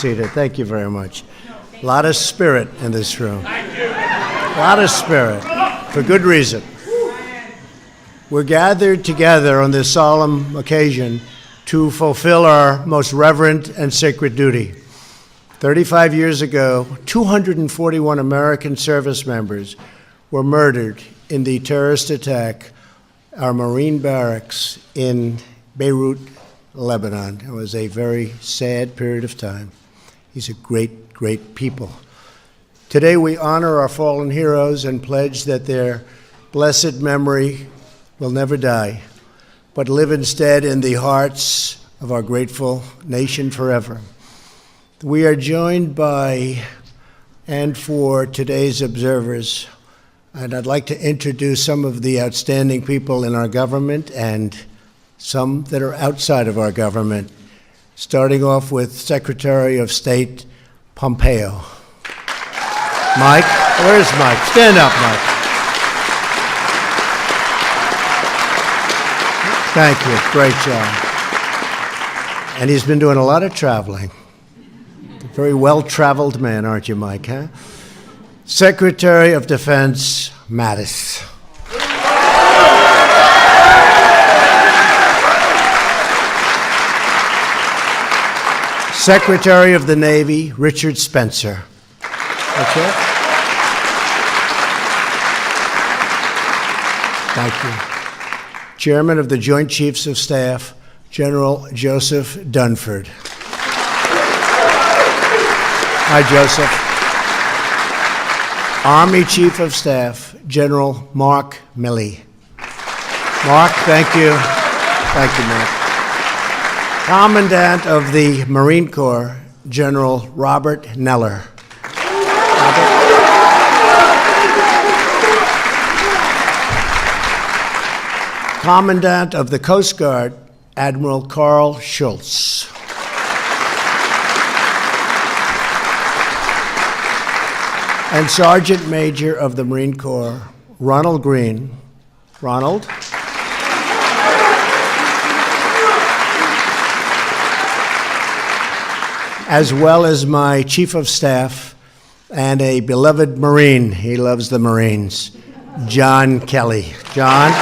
seated. Thank you very much. A lot of spirit in this room. A lot of spirit, for good reason. We're gathered together on this solemn occasion to fulfill our most reverent and sacred duty. 35 years ago, 241 American service members were murdered in the terrorist attack at our Marine barracks in Beirut, Lebanon. It was a very sad period of time. These are great, great people. Today we honor our fallen heroes and pledge that their blessed memory will never die, but live instead in the hearts of our grateful nation forever. We are joined by, and for today's observers, and I'd like to introduce some of the outstanding people in our government and some that are outside of our government, starting off with Secretary of State Pompeo. Mike, where's Mike? Stand up, Mike. Thank you, great job. And he's been doing a lot of traveling. A very well-traveled man, aren't you, Mike, huh? Secretary of Defense Mattis. Secretary of the Navy, Richard Spencer. That's it. Thank you. Chairman of the Joint Chiefs of Staff, General Joseph Dunford. Hi, Joseph. Army Chief of Staff, General Mark Milley. Mark, thank you. Thank you, Mark. Commandant of the Marine Corps, General Robert Neller. Commandant of the Coast Guard, Admiral Carl Schultz. And Sergeant Major of the Marine Corps, Ronald Green. Ronald? As well as my Chief of Staff and a beloved Marine. He loves the Marines, John Kelly. John?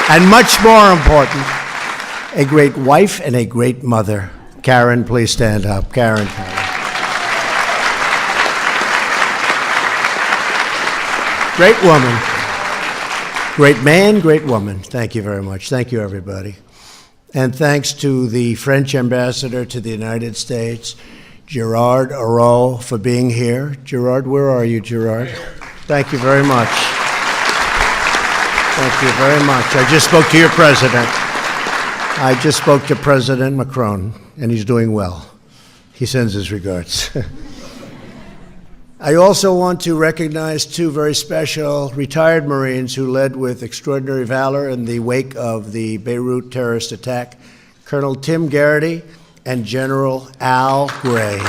And much more important, a great wife and a great mother. Karen, please stand up. Karen. Great woman. Great man, great woman. Thank you very much. Thank you, everybody. And thanks to the French ambassador to the United States, Gerard Aurot, for being here. Gerard, where are you, Gerard? Thank you very much. Thank you very much. I just spoke to your president. I just spoke to President Macron, and he's doing well. He sends his regards. I also want to recognize two very special retired Marines who led with extraordinary valor in the wake of the Beirut terrorist attack, Colonel Tim Garrity and General Al Gray.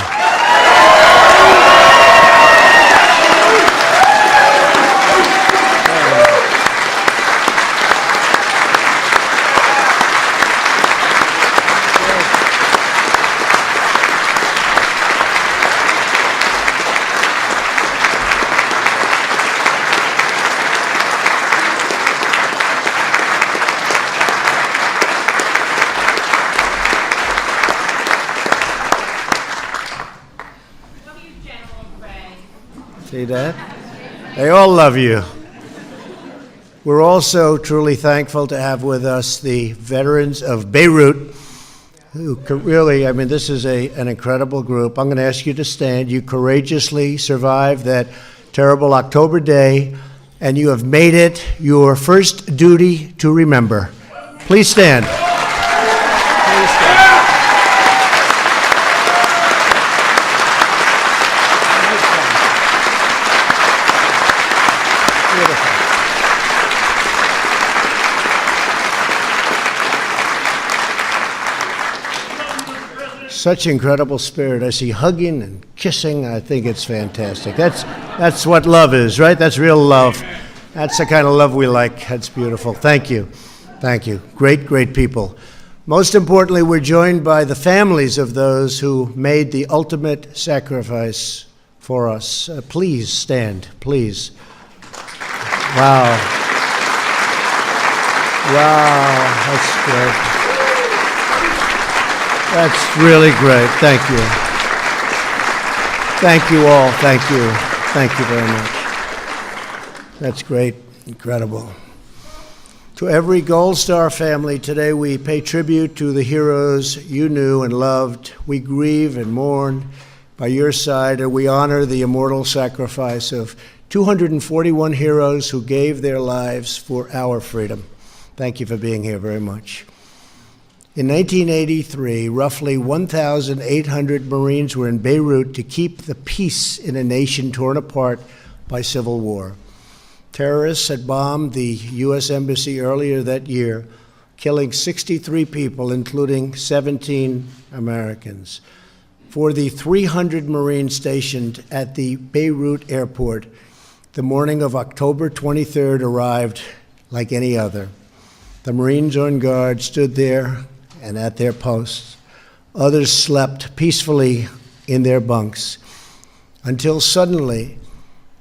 See that? They all love you. We're also truly thankful to have with us the veterans of Beirut, who really, I mean, this is an incredible group. I'm going to ask you to stand. You courageously survived that terrible October day, and you have made it your first duty to remember. Please stand. Please stand. Such incredible spirit. I see hugging and kissing. I think it's fantastic. That's what love is, right? That's real love. That's the kind of love we like. That's beautiful. Thank you. Thank you. Great, great people. Most importantly, we're joined by the families of those who made the ultimate sacrifice for us. Please stand, please. Wow. Wow, that's great. That's really great. Thank you. Thank you all. Thank you. Thank you very much. That's great. Incredible. To every Gold Star family, today we pay tribute to the heroes you knew and loved. We grieve and mourn by your side, and we honor the immortal sacrifice of 241 heroes who gave their lives for our freedom. Thank you for being here very much. In 1983, roughly 1,800 Marines were in Beirut to keep the peace in a nation torn apart by civil war. Terrorists had bombed the U.S. Embassy earlier that year, killing 63 people, including 17 Americans. For the 300 Marines stationed at the Beirut airport, the morning of October 23rd arrived like any other. The Marines on guard stood there and at their posts. Others slept peacefully in their bunks until suddenly,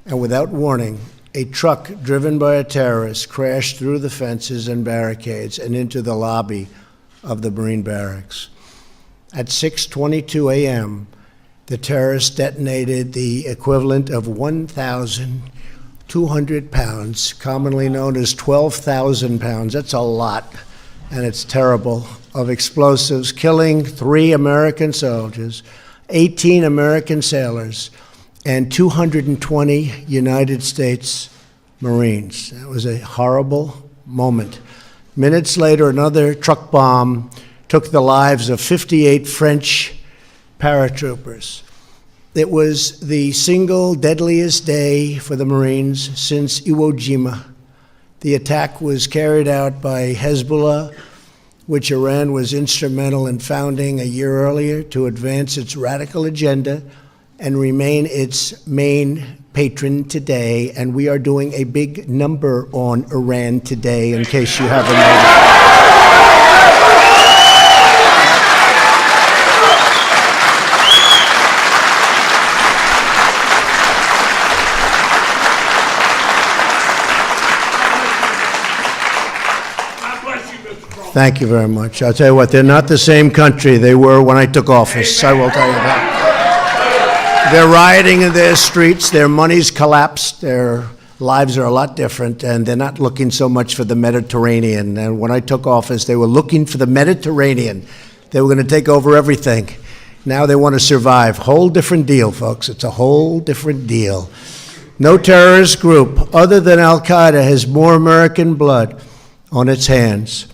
and without warning, a truck driven by a terrorist crashed through the fences and barricades and into the lobby of the Marine barracks. At 6:22 a.m., the terrorist detonated the equivalent of 1,200 pounds, commonly known as 12,000 pounds. That's a lot, and it's terrible, of explosives, killing 3 American soldiers, 18 American sailors, and 220 United States Marines. That was a horrible moment. Minutes later, another truck bomb took the lives of 58 French paratroopers. It was the single deadliest day for the Marines since Iwo Jima. The attack was carried out by Hezbollah, which Iran was instrumental in founding a year earlier to advance its radical agenda and remain its main patron today. And we are doing a big number on Iran today, in case you haven't noticed. Thank you very much. I'll tell you what, they're not the same country they were when I took office. Amen. I will tell you that. They're rioting in their streets, their money's collapsed, their lives are a lot different, and they're not looking so much for the Mediterranean. And when I took office, they were looking for the Mediterranean. They were going to take over everything. Now they want to survive. Whole different deal, folks. It's a whole different deal. No terrorist group other than Al-Qaeda has more American blood on its hands.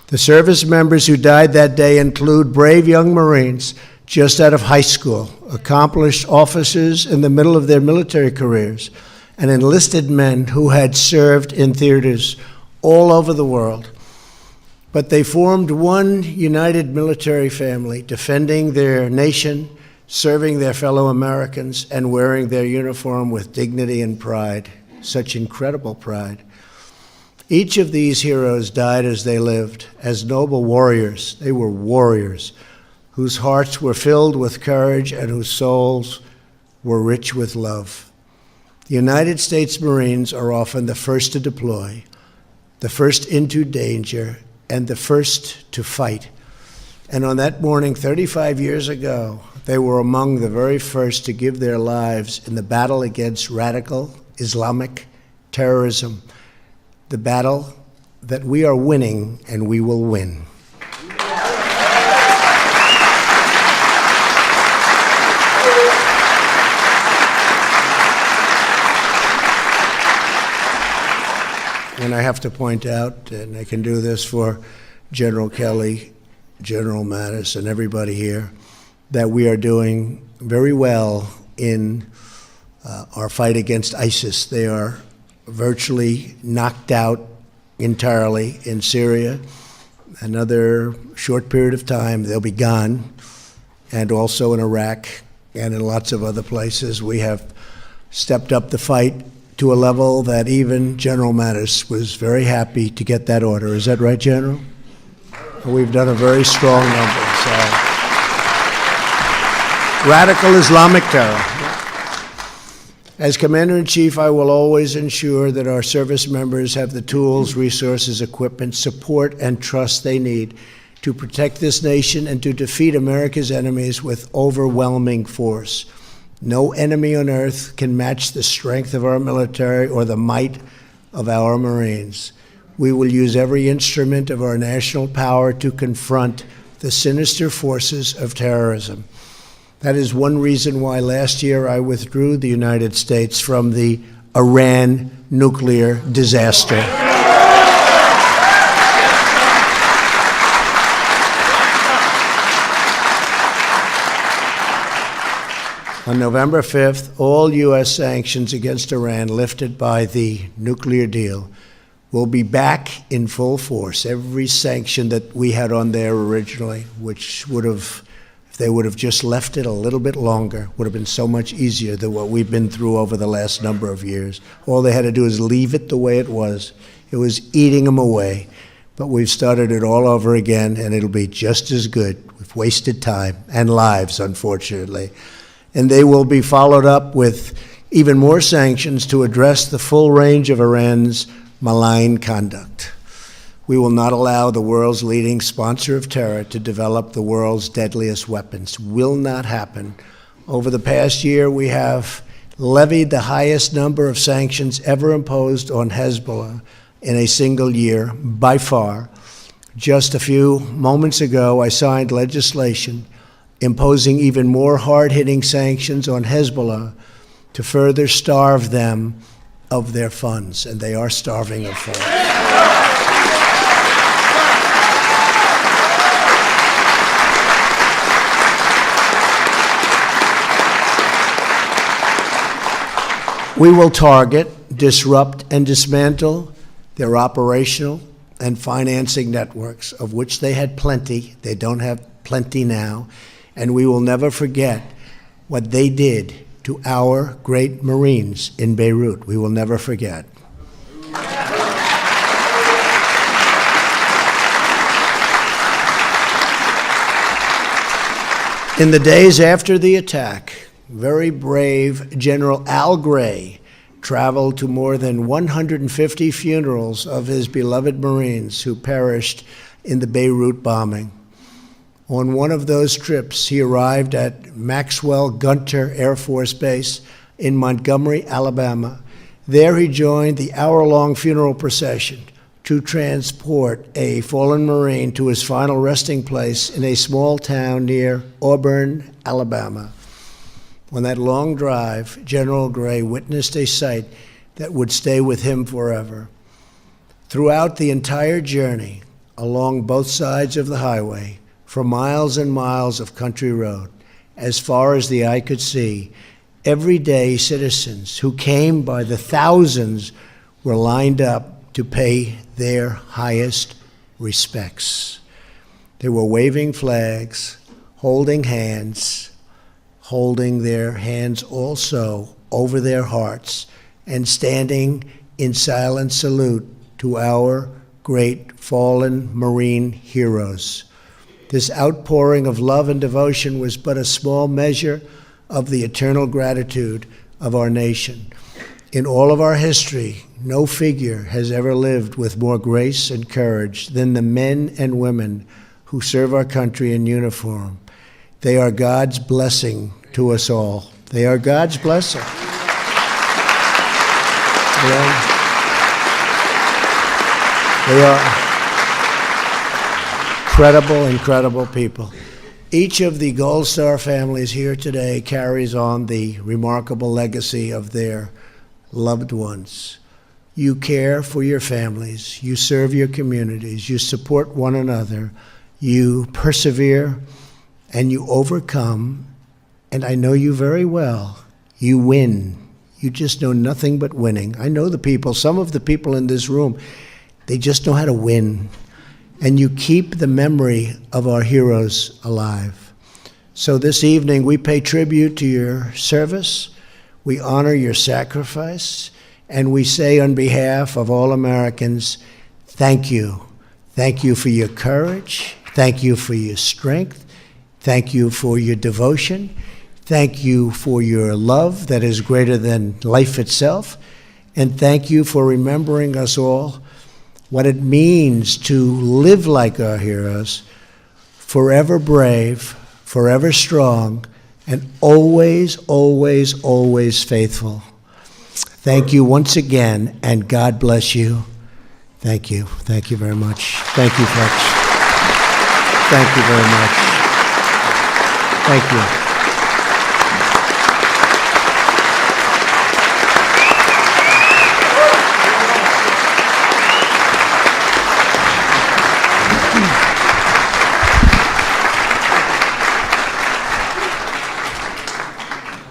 The service members who died that day include brave young Marines just out of high school, accomplished officers in the middle of their military careers, and enlisted men who had served in theaters all over the world. But they formed one united military family, defending their nation, serving their fellow Americans, and wearing their uniform with dignity and pride, such incredible pride. Each of these heroes died as they lived, as noble warriors. They were warriors whose hearts were filled with courage and whose souls were rich with love. The United States Marines are often the first to deploy, the first into danger, and the first to fight. And on that morning, 35 years ago, they were among the very first to give their lives in the battle against radical Islamic terrorism, the battle that we are winning and we will win. And I have to point out, and I can do this for General Kelly, General Mattis, and everybody here, that we are doing very well in our fight against ISIS. They are virtually knocked out entirely in Syria. Another short period of time, they'll be gone. And also in Iraq and in lots of other places, we have stepped up the fight to a level that even General Mattis was very happy to get that order. Is that right, General? We've done a very strong number. So, radical Islamic terror. As Commander-in-Chief, I will always ensure that our service members have the tools, resources, equipment, support, and trust they need to protect this nation and to defeat America's enemies with overwhelming force. No enemy on earth can match the strength of our military or the might of our Marines. We will use every instrument of our national power to confront the sinister forces of terrorism. That is one reason why last year I withdrew the United States from the Iran nuclear disaster. On November 5th, all U.S. sanctions against Iran lifted by the nuclear deal will be back in full force. Every sanction that we had on there originally, which would have, if they would have just left it a little bit longer, would have been so much easier than what we've been through over the last number of years. All they had to do is leave it the way it was. It was eating them away. But we've started it all over again, and it'll be just as good. We've wasted time and lives, unfortunately. And they will be followed up with even more sanctions to address the full range of Iran's malign conduct. We will not allow the world's leading sponsor of terror to develop the world's deadliest weapons. Will not happen. Over the past year, we have levied the highest number of sanctions ever imposed on Hezbollah in a single year, by far. Just a few moments ago, I signed legislation imposing even more hard-hitting sanctions on Hezbollah to further starve them of their funds, and they are starving of funds. We will target, disrupt, and dismantle their operational and financing networks, of which they had plenty. They don't have plenty now. And we will never forget what they did to our great Marines in Beirut. We will never forget. In the days after the attack, very brave General Al Gray traveled to more than 150 funerals of his beloved Marines who perished in the Beirut bombing. On one of those trips, he arrived at Maxwell Gunter Air Force Base in Montgomery, Alabama. There he joined the hour-long funeral procession to transport a fallen Marine to his final resting place in a small town near Auburn, Alabama. On that long drive, General Gray witnessed a sight that would stay with him forever. Throughout the entire journey, along both sides of the highway, for miles and miles of country road, as far as the eye could see, everyday citizens who came by the thousands were lined up to pay their highest respects. They were waving flags, holding their hands also over their hearts, and standing in silent salute to our great fallen Marine heroes. This outpouring of love and devotion was but a small measure of the eternal gratitude of our nation. In all of our history, no figure has ever lived with more grace and courage than the men and women who serve our country in uniform. They are God's blessing to us all. They are God's blessing. They are incredible people. Each of the Gold Star families here today carries on the remarkable legacy of their loved ones. You care for your families, you serve your communities, you support one another, you persevere, and you overcome, and I know you very well. You win. You just know nothing but winning. I know the people, some of the people in this room, they just know how to win. And you keep the memory of our heroes alive. So this evening, we pay tribute to your service, we honor your sacrifice, and we say on behalf of all Americans, thank you. Thank you for your courage. Thank you for your strength. Thank you for your devotion. Thank you for your love that is greater than life itself. And thank you for remembering us all what it means to live like our heroes, forever brave, forever strong, and always, always, always faithful. Thank you once again, and God bless you. Thank you. Thank you very much. Thank you, folks. Thank you very much. Thank you.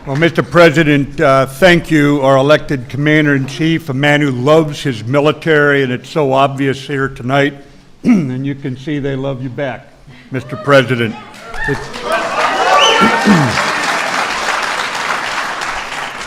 Well, Mr. President, thank you, our elected Commander-in-Chief, a man who loves his military, and it's so obvious here tonight, and you can see they love you back, Mr. President.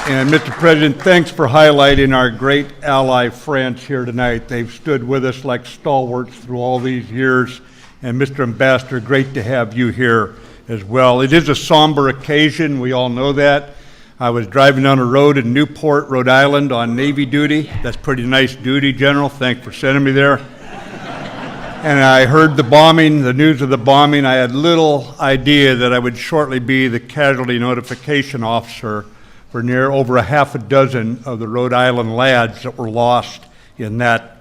And Mr. President, thanks for highlighting our great ally, France, here tonight. They've stood with us like stalwarts through all these years, and Mr. Ambassador, great to have you here as well. It is a somber occasion, we all know that. I was driving down a road in Newport, Rhode Island on Navy duty. That's pretty nice duty, General. Thanks for sending me there. And I heard the bombing, the news of the bombing. I had little idea that I would shortly be the casualty notification officer for near over a half a dozen of the Rhode Island lads that were lost in that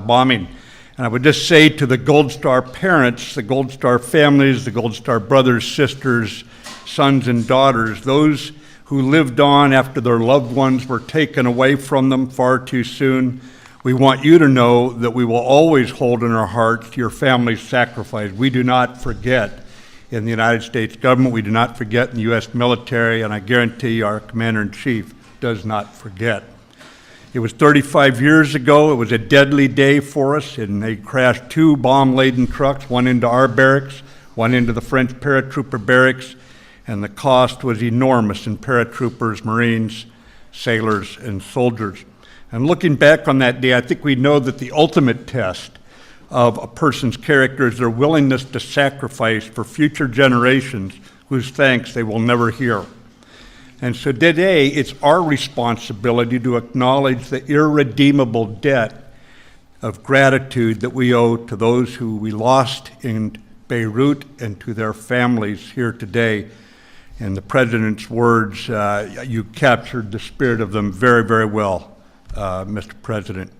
bombing. And I would just say to the Gold Star parents, the Gold Star families, the Gold Star brothers, sisters, sons and daughters, those who lived on after their loved ones were taken away from them far too soon, we want you to know that we will always hold in our hearts your family's sacrifice. We do not forget in the United States government, we do not forget in the U.S. military, and I guarantee our Commander-in-Chief does not forget. It was 35 years ago. It was a deadly day for us, and they crashed two bomb-laden trucks, one into our barracks, one into the French paratrooper barracks, and the cost was enormous in paratroopers, Marines, sailors, and soldiers. And looking back on that day, I think we know that the ultimate test of a person's character is their willingness to sacrifice for future generations whose thanks they will never hear. And so today, it's our responsibility to acknowledge the irredeemable debt of gratitude that we owe to those who we lost in Beirut and to their families here today. In the President's words, you captured the spirit of them very, very well, Mr. President.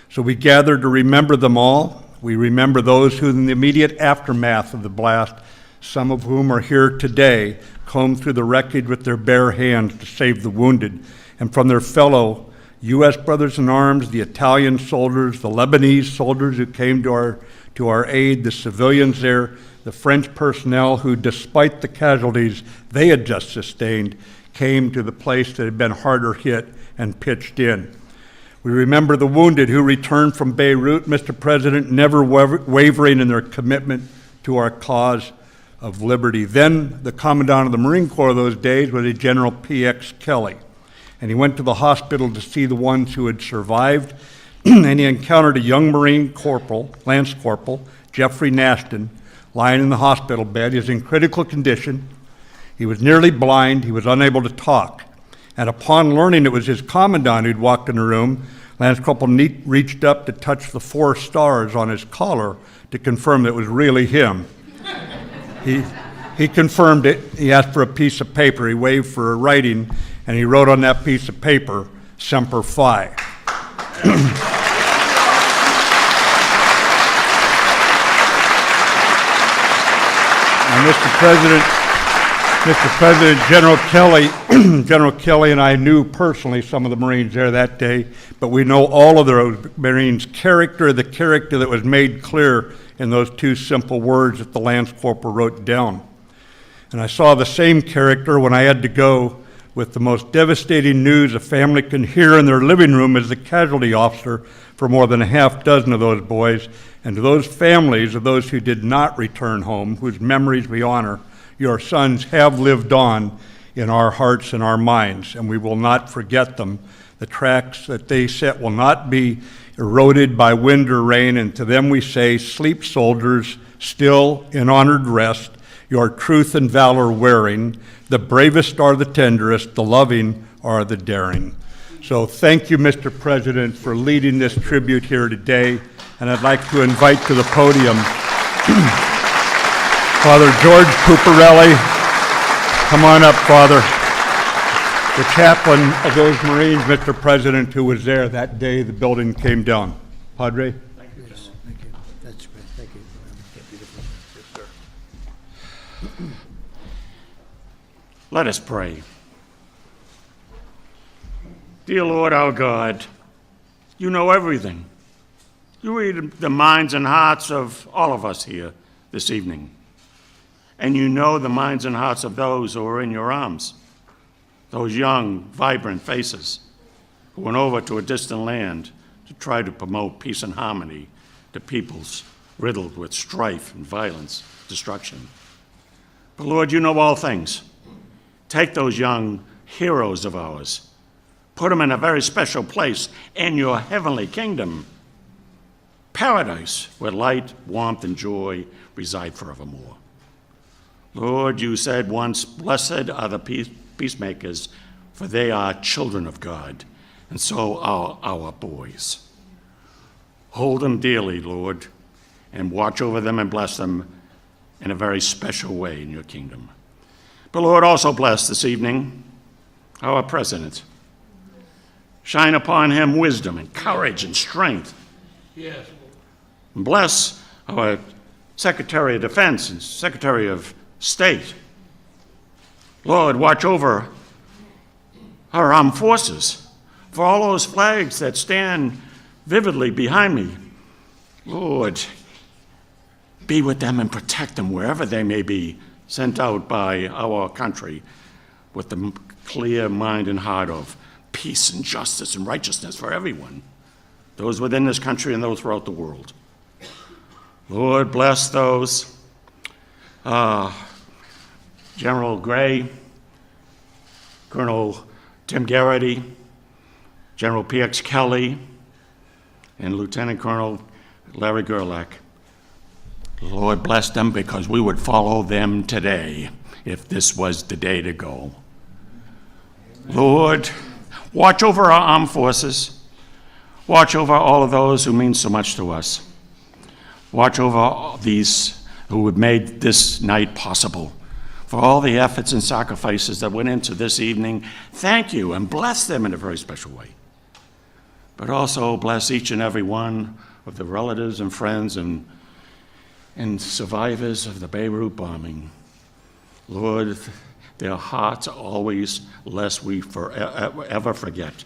So we gather to remember them all. We remember those who in the immediate aftermath of the blast, some of whom are here today, combed through the wreckage with their bare hands to save the wounded, and from their fellow U.S. brothers in arms, the Italian soldiers, the Lebanese soldiers who came to our aid, the civilians there, the French personnel who, despite the casualties they had just sustained, came to the place that had been harder hit and pitched in. We remember the wounded who returned from Beirut, Mr. President, never wavering in their commitment to our cause of liberty. Then the Commandant of the Marine Corps of those days was a General P.X. Kelly, and he went to the hospital to see the ones who had survived, and he encountered a young Marine Corporal, Lance Corporal, Jeffrey Nashton, lying in the hospital bed. He was in critical condition. He was nearly blind. He was unable to talk. And upon learning it was his commandant who'd walked in the room, Lance Corporal reached up to touch the 4 stars on his collar to confirm that it was really him. He confirmed it. He asked for a piece of paper. He waved for a writing, and he wrote on that piece of paper, Semper Fi. And Mr. President, General Kelly and I knew personally some of the Marines there that day, but we know all of those Marines' character, the character that was made clear in those 2 simple words that the Lance Corporal wrote down. And I saw the same character when I had to go with the most devastating news a family can hear in their living room as the casualty officer for more than a half dozen of those boys. And to those families of those who did not return home, whose memories we honor, your sons have lived on in our hearts and our minds, and we will not forget them. The tracks that they set will not be eroded by wind or rain, and to them we say, sleep, soldiers, still in honored rest, your truth and valor wearing. The bravest are the tenderest, the loving are the daring. So thank you, Mr. President, for leading this tribute here today, and I'd like to invite to the podium Father George Puparelli. Come on up, Father. The chaplain of those Marines, Mr. President, who was there that day the building came down. Padre? Thank you. Yes, thank you. That's great. Thank you. Beautiful. Yes, sir. Let us pray. Dear Lord our God, you know everything. You read the minds and hearts of all of us here this evening. And you know the minds and hearts of those who are in your arms, those young, vibrant faces who went over to a distant land to try to promote peace and harmony to peoples riddled with strife and violence, destruction. But Lord, you know all things. Take those young heroes of ours, put them in a very special place in your heavenly kingdom, paradise where light, warmth, and joy reside forevermore. Lord, you said once, blessed are the peacemakers, for they are children of God, and so are our boys. Hold them dearly, Lord, and watch over them and bless them in a very special way in your kingdom. But Lord, also bless this evening our president. Shine upon him wisdom and courage and strength. Yes. And bless our Secretary of Defense and Secretary of State. Lord, watch over our armed forces, for all those flags that stand vividly behind me. Lord, be with them and protect them wherever they may be sent out by our country with the clear mind and heart of peace and justice and righteousness for everyone, those within this country and those throughout the world. Lord, bless those General Gray, Colonel Tim Garrity, General P.X. Kelly, and Lieutenant Colonel Larry Gerlach. Lord, bless them, because we would follow them today if this was the day to go. Lord, watch over our armed forces. Watch over all of those who mean so much to us. Watch over all these who have made this night possible. For all the efforts and sacrifices that went into this evening, thank you, and bless them in a very special way. But also bless each and every one of the relatives and friends and survivors of the Beirut bombing. Lord, their hearts are always, lest we ever forget.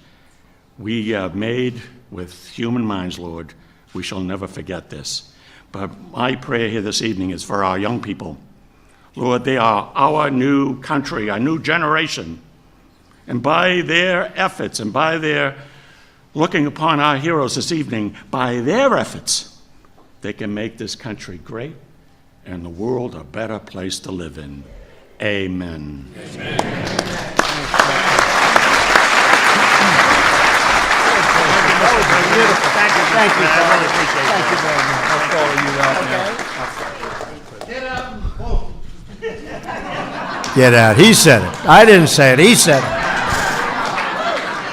We are made with human minds, Lord. We shall never forget this. But my prayer here this evening is for our young people. Lord, they are our new country, our new generation. And by their efforts and by their looking upon our heroes this evening, by their efforts, they can make this country great and the world a better place to live in. Amen. Amen. Beautiful. Thank you. Thank you. I really appreciate it. Thank you very much. I'll follow you out now. Get out. He said it. I didn't say it. He said it.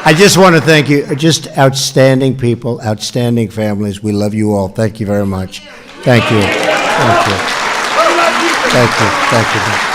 I just want to thank you. Just outstanding people, outstanding families. We love you all. Thank you very much. Thank you. Thank you. Thank you. Thank you.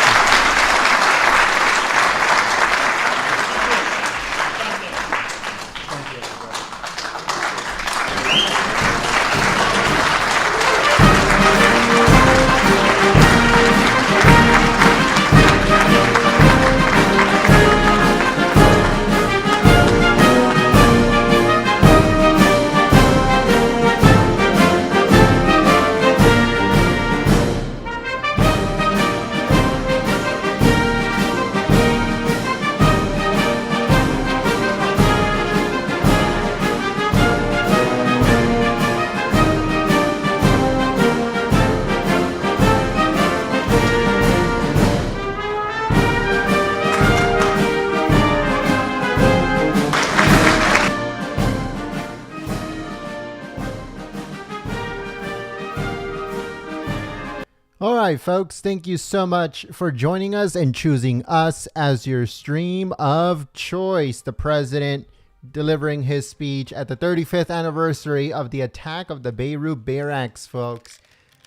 right, folks, thank you so much for joining us and choosing us as your stream of choice. The president delivering his speech at the 35th anniversary of the attack of the Beirut barracks, folks.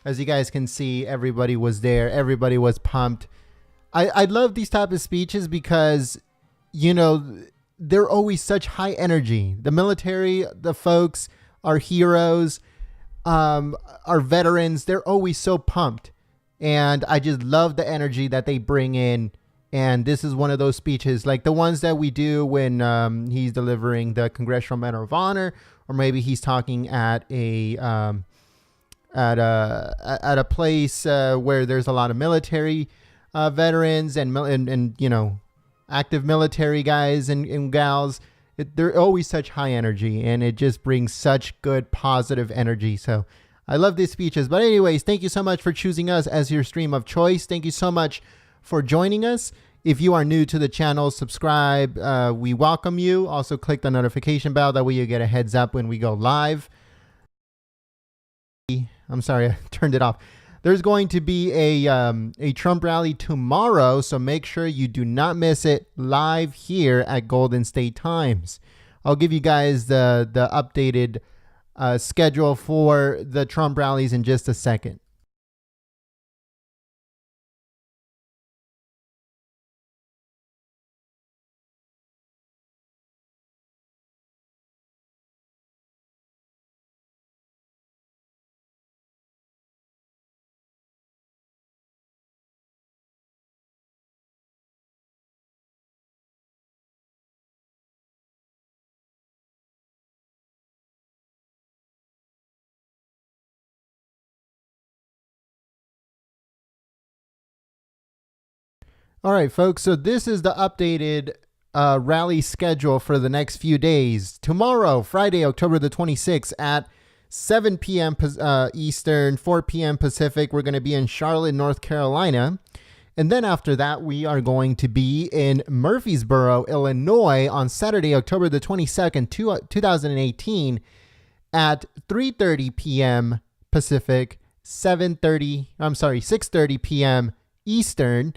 As you guys can see, everybody was there. Everybody was pumped. I love these type of speeches because, you know, they're always such high energy. The military, the folks, our heroes, our veterans, they're always so pumped. And I just love the energy that they bring in. And this is one of those speeches, like the ones that we do when he's delivering the Congressional Medal of Honor, or maybe he's talking at a place where there's a lot of military veterans and you know, active military guys and gals. They're always such high energy, and it just brings such good positive energy. So I love these speeches. But anyways, thank you so much for choosing us as your stream of choice. Thank you so much for joining us. If you are new to the channel, subscribe. We welcome you. Also click the notification bell. That way you get a heads up when we go live. I'm sorry, I turned it off. There's going to be a Trump rally tomorrow, so make sure you do not miss it live here at Golden State Times. I'll give you guys the updated schedule for the Trump rallies in just a second. All right, folks, so this is the updated rally schedule for the next few days. Tomorrow, Friday, October the 26th at 7 p.m. Eastern, 4 p.m. Pacific, we're going to be in Charlotte, North Carolina. And then after that, we are going to be in Murfreesboro, Illinois on Saturday, October the 22nd, 2018 at 3:30 p.m. Pacific, 6:30 p.m. Eastern,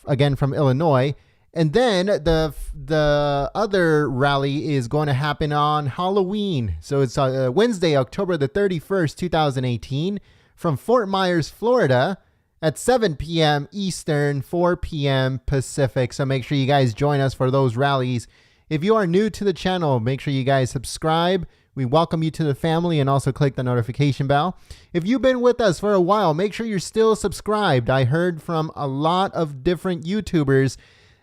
again from Illinois. And then the other rally is going to happen on Halloween. So it's Wednesday, October the 31st, 2018 from Fort Myers, Florida at 7 p.m. Eastern, 4 p.m. Pacific. So make sure you guys join us for those rallies. If you are new to the channel, make sure you guys subscribe. We welcome you to the family, and also click the notification bell. If you've been with us for a while, make sure you're still subscribed. I heard from a lot of different YouTubers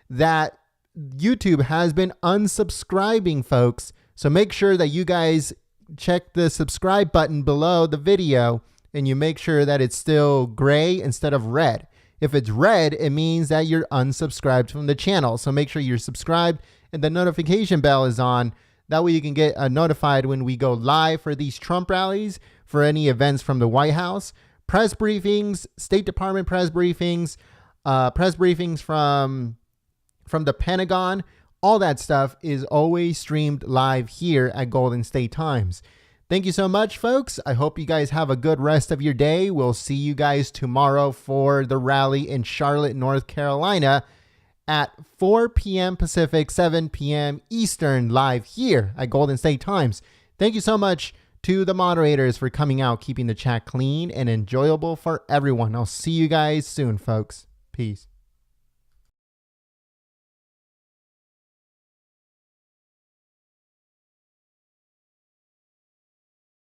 that YouTube has been unsubscribing folks. So make sure that you guys check the subscribe button below the video and you make sure that it's still gray instead of red. If it's red, it means that you're unsubscribed from the channel. So make sure you're subscribed and the notification bell is on. That way you can get notified when we go live for these Trump rallies, for any events from the White House, press briefings, State Department press briefings from the Pentagon. All that stuff is always streamed live here at Golden State Times. Thank you so much, folks. I hope you guys have a good rest of your day. We'll see you guys tomorrow for the rally in Charlotte, North Carolina at 4 p.m. Pacific, 7 p.m. Eastern, live here at Golden State Times. Thank you so much to the moderators for coming out, keeping the chat clean and enjoyable for everyone. I'll see you guys soon, folks. Peace.